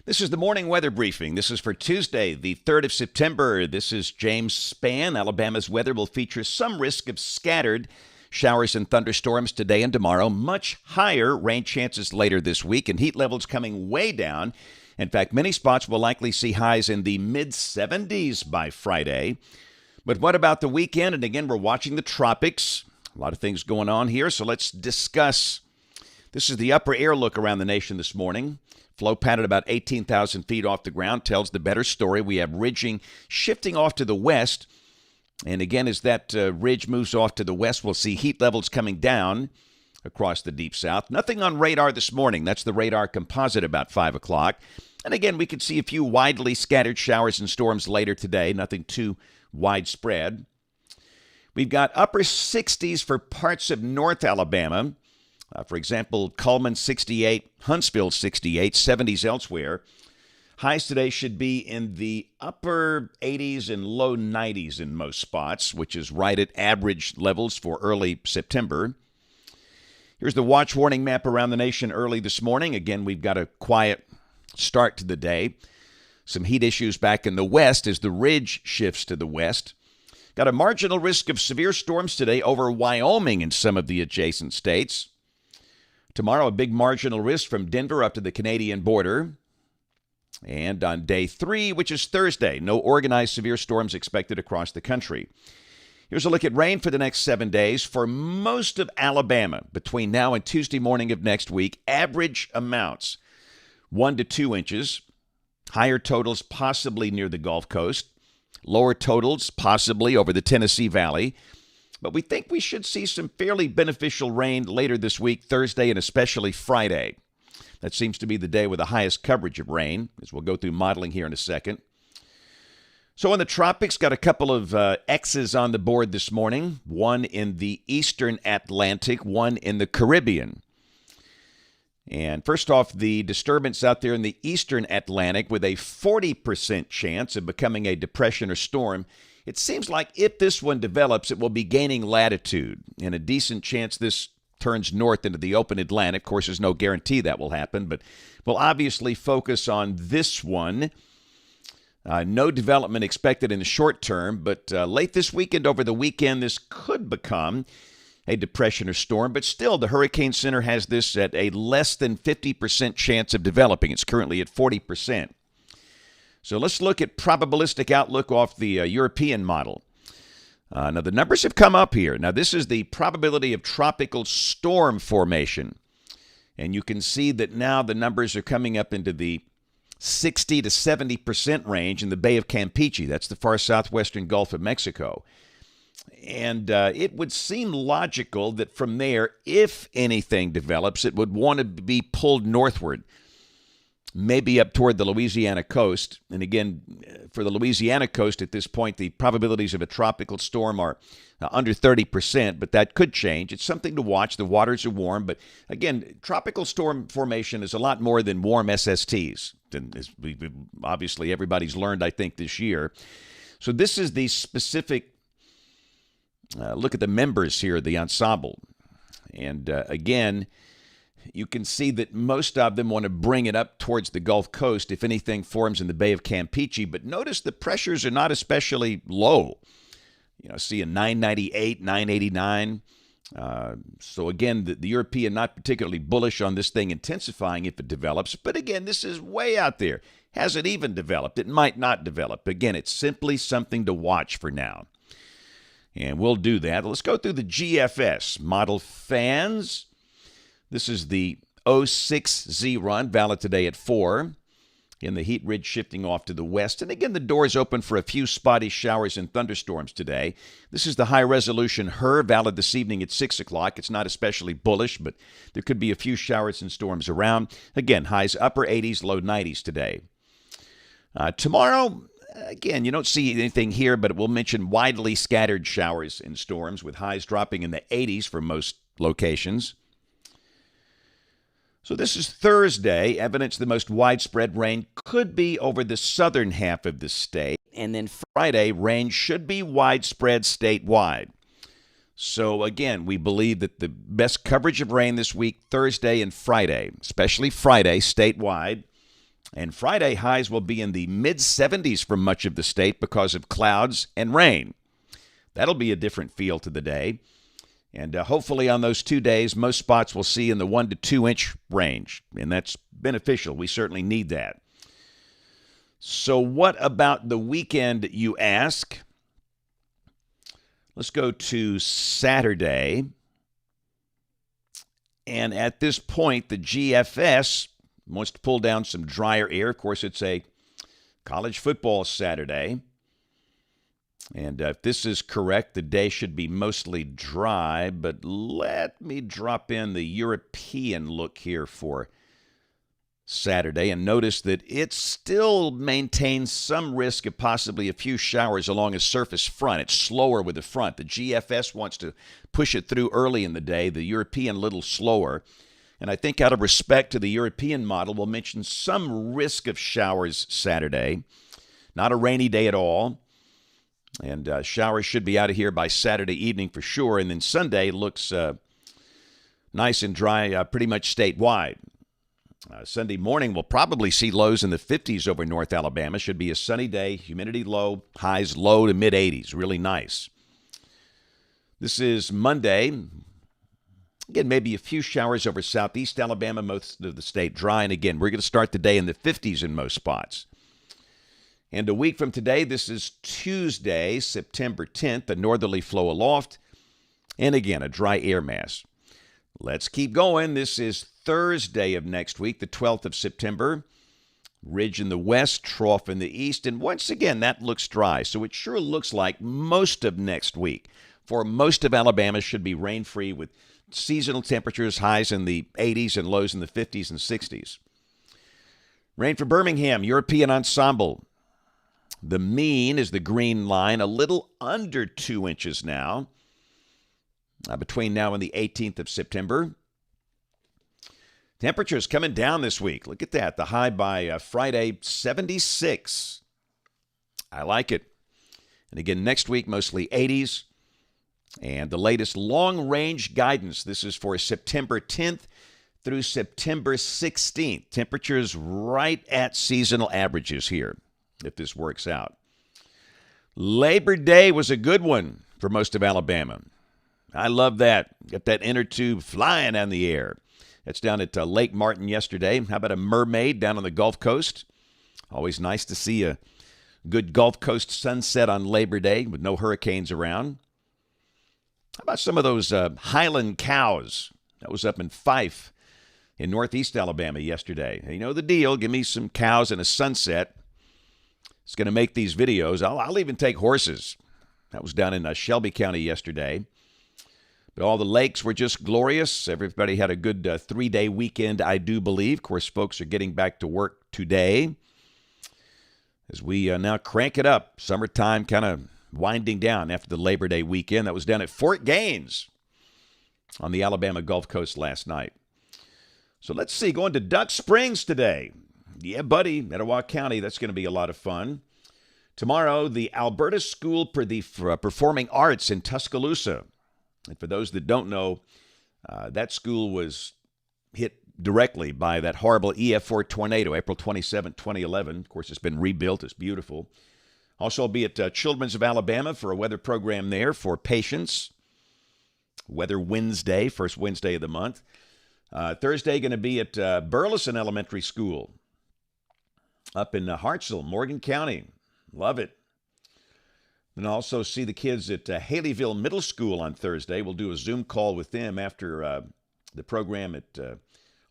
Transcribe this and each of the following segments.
This is the morning weather briefing. This is for Tuesday, the 3rd of September. This is James Spann. Alabama's weather will feature some risk of scattered showers and thunderstorms today and tomorrow. Much higher rain chances later this week, and heat levels coming way down. In fact, many spots will likely see highs in the mid-70s by Friday. But what about the weekend? And again, we're watching the tropics. A lot of things going on here, so let's discuss. This is the upper air look around the nation this morning. Flow pattern about 18,000 feet off the ground tells the better story. We have ridging shifting off to the west. And again, as that ridge moves off to the west, we'll see heat levels coming down across the deep south. Nothing on radar this morning. That's the radar composite about 5 o'clock. And again, we could see a few widely scattered showers and storms later today. Nothing too widespread. We've got upper 60s for parts of North Alabama. For example, Cullman 68, Huntsville 68, 70s elsewhere. Highs today should be in the upper 80s and low 90s in most spots, which is right at average levels for early September. Here's the watch warning map around the nation early this morning. Again, we've got a quiet start to the day. Some heat issues back in the west as the ridge shifts to the west. Got a marginal risk of severe storms today over Wyoming and some of the adjacent states. Tomorrow, a big marginal risk from Denver up to the Canadian border. And on day 3, which is Thursday, no organized severe storms expected across the country. Here's a look at rain for the next 7 days. For most of Alabama, between now and Tuesday morning of next week, average amounts 1 to 2 inches. Higher totals possibly near the Gulf Coast. Lower totals possibly over the Tennessee Valley. But we think we should see some fairly beneficial rain later this week, Thursday and especially Friday. That seems to be the day with the highest coverage of rain, as we'll go through modeling here in a second. So in the tropics, got a couple of X's on the board this morning. One in the eastern Atlantic, one in the Caribbean. And first off, the disturbance out there in the eastern Atlantic with a 40% chance of becoming a depression or storm. It seems like if this one develops, it will be gaining latitude, and a decent chance this turns north into the open Atlantic. Of course, there's no guarantee that will happen, but we'll obviously focus on this one. No development expected in the short term, but late this weekend, over the weekend, this could become a depression or storm, but still the Hurricane Center has this at a less than 50% chance of developing. It's currently at 40%. So let's look at probabilistic outlook off the European model. Now, the numbers have come up here. Now, this is the probability of tropical storm formation. And you can see that now the numbers are coming up into the 60 to 70% range in the Bay of Campeche. That's the far southwestern Gulf of Mexico. And it would seem logical that from there, if anything develops, it would want to be pulled northward, maybe up toward the Louisiana coast. And again, for the Louisiana coast at this point, the probabilities of a tropical storm are under 30%, but that could change. It's something to watch. The waters are warm. But again, tropical storm formation is a lot more than warm SSTs. And as obviously everybody's learned, I think, this year. So this is the specific look at the members here, the ensemble. And again, you can see that most of them want to bring it up towards the Gulf Coast if anything forms in the Bay of Campeche. But notice the pressures are not especially low. See a 998, 989. So again, the European not particularly bullish on this thing intensifying if it develops. But again, this is way out there. Hasn't even developed. It might not develop. Again, it's simply something to watch for now. And we'll do that. Let's go through the GFS. Model fans. This is the 06Z run, valid today at 4. In the heat ridge shifting off to the west. And again, the doors open for a few spotty showers and thunderstorms today. This is the high-resolution HER, valid this evening at 6 o'clock. It's not especially bullish, but there could be a few showers and storms around. Again, highs upper 80s, low 90s today. Tomorrow, again, you don't see anything here, but it will mention widely scattered showers and storms with highs dropping in the 80s for most locations. So this is Thursday. Evidence the most widespread rain could be over the southern half of the state. And then Friday, rain should be widespread statewide. So again, we believe that the best coverage of rain this week, Thursday and Friday, especially Friday statewide, And Friday, highs will be in the mid-70s for much of the state because of clouds and rain. That'll be a different feel to the day. And hopefully on those 2 days, most spots will see in the 1 to 2 inch range. And that's beneficial. We certainly need that. So what about the weekend, you ask? Let's go to Saturday. And at this point, the GFS wants to pull down some drier air. Of course, it's a college football Saturday. And if this is correct, the day should be mostly dry. But let me drop in the European look here for Saturday and notice that it still maintains some risk of possibly a few showers along a surface front. It's slower with the front. The GFS wants to push it through early in the day, the European a little slower. And I think out of respect to the European model, we'll mention some risk of showers Saturday. Not a rainy day at all. And showers should be out of here by Saturday evening for sure. And then Sunday looks nice and dry pretty much statewide. Sunday morning, we'll probably see lows in the 50s over North Alabama. Should be a sunny day, humidity low, highs low to mid-80s. Really nice. This is Monday. Again, maybe a few showers over southeast Alabama, most of the state dry. And again, we're going to start the day in the 50s in most spots. And a week from today, this is Tuesday, September 10th, a northerly flow aloft. And again, a dry air mass. Let's keep going. This is Thursday of next week, the 12th of September. Ridge in the west, trough in the east. And once again, that looks dry. So it sure looks like most of next week for most of Alabama should be rain-free with seasonal temperatures, highs in the 80s and lows in the 50s and 60s. Rain for Birmingham, European ensemble. The mean is the green line, a little under 2 inches now. Between now and the 18th of September. Temperatures coming down this week. Look at that. The high by Friday, 76. I like it. And again, next week, mostly 80s. And the latest long-range guidance. This is for September 10th through September 16th. Temperatures right at seasonal averages here, if this works out. Labor Day was a good one for most of Alabama. I love that. Got that inner tube flying on the air. That's down at Lake Martin yesterday. How about a mermaid down on the Gulf Coast? Always nice to see a good Gulf Coast sunset on Labor Day with no hurricanes around. How about some of those Highland cows? That was up in Fife in northeast Alabama yesterday. You know the deal. Give me some cows and a sunset. It's going to make these videos. I'll even take horses. That was down in Shelby County yesterday. But all the lakes were just glorious. Everybody had a good 3-day weekend, I do believe. Of course, folks are getting back to work today as we now crank it up. Summertime kind of winding down after the Labor Day weekend. That was down at Fort Gaines on the Alabama Gulf Coast last night. So let's see, going to Duck Springs today. Yeah, buddy, Etowah County. That's going to be a lot of fun. Tomorrow, the Alberta School for the Performing Arts in Tuscaloosa. And for those that don't know, that school was hit directly by that horrible EF4 tornado, April 27, 2011. Of course, it's been rebuilt. It's beautiful. Also, I'll be at Children's of Alabama for a weather program there for patients. Weather Wednesday, first Wednesday of the month. Thursday, going to be at Burleson Elementary School up in Hartselle, Morgan County. Love it. And also see the kids at Haleyville Middle School on Thursday. We'll do a Zoom call with them after the program at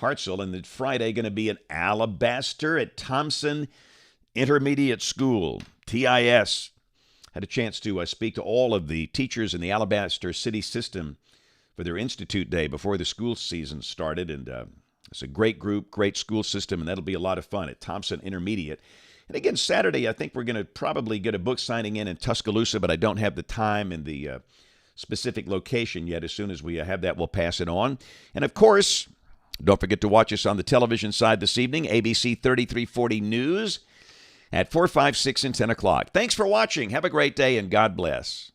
Hartselle. And then Friday, going to be at Alabaster at Thompson Intermediate School, TIS. Had a chance to speak to all of the teachers in the Alabaster City System for their Institute Day before the school season started. And it's a great group, great school system, and that'll be a lot of fun at Thompson Intermediate. And again, Saturday, I think we're going to probably get a book signing in Tuscaloosa, but I don't have the time and the specific location yet. As soon as we have that, we'll pass it on. And, of course, don't forget to watch us on the television side this evening, ABC 3340 News at 4, 5, 6, and 10 o'clock. Thanks for watching. Have a great day, and God bless.